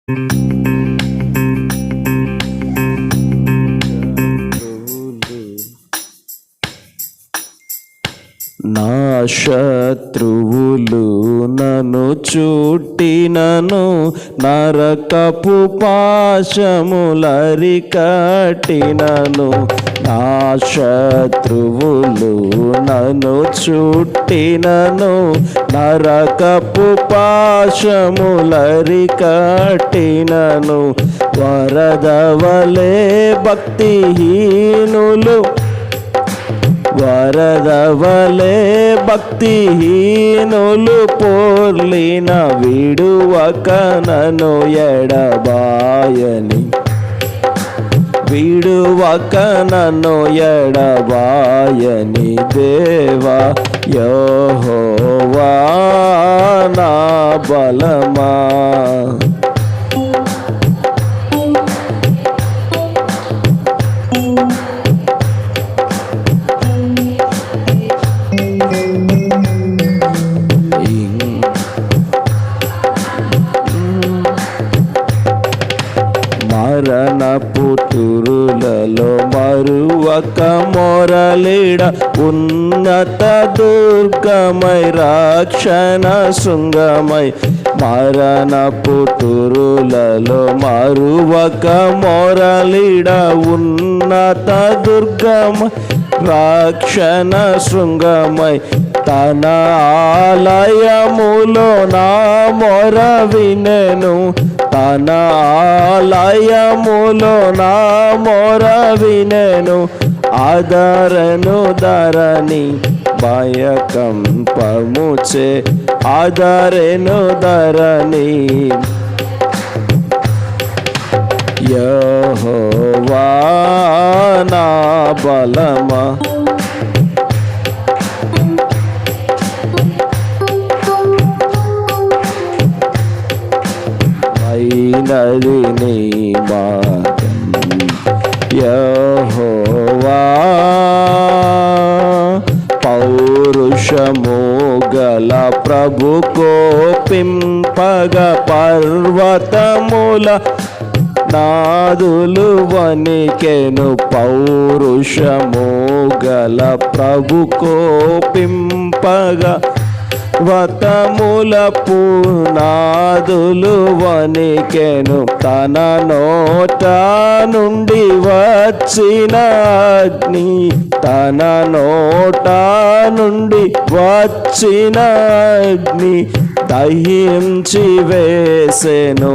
నా శత్రువులు నన్ను చుట్టినను, నరకపు పాశములరికట్టినను. నా శత్రువులు నన్ను చుట్టినను, నరకపు పాశములరికట్టినను. వరదవలే భక్తిహీనులు, వరదవలే భక్తిహీనులు పోర్లిన విడువక నన్ను ఎడబాయని, విడువక నన్ను ఎడబాయని దేవా యెహోవా నా బలమా. మరణపు తురులలో మరువక మొరలిడ, ఉన్నత దుర్గమై రక్షణ శృంగమై. మరణపు తురులలో మరువక మొరలిడ, ఉన్నత దుర్గమై రక్షణ శృంగమై. తన ఆలయములో నా మొర వినెను, తన ఆలయములో నా మొర వినెను. ఆదరను ధరణి భయకంపముచే, ఆదరెను ధరణి యెహోవా నా బలమా. అయినది నీ మార్గం యెహోవా, పౌరుషము గల ప్రభు కోపింపగ పర్వతముల నాదులు వణికెను. పౌరుషము గల ప్రభు కోపింపగ పర్వతముల పునాదులు వణికెను. తన నోట నుండి వచ్చిన అగ్ని, తన నోట నుండి వచ్చిన అగ్ని దహించి వేసెను.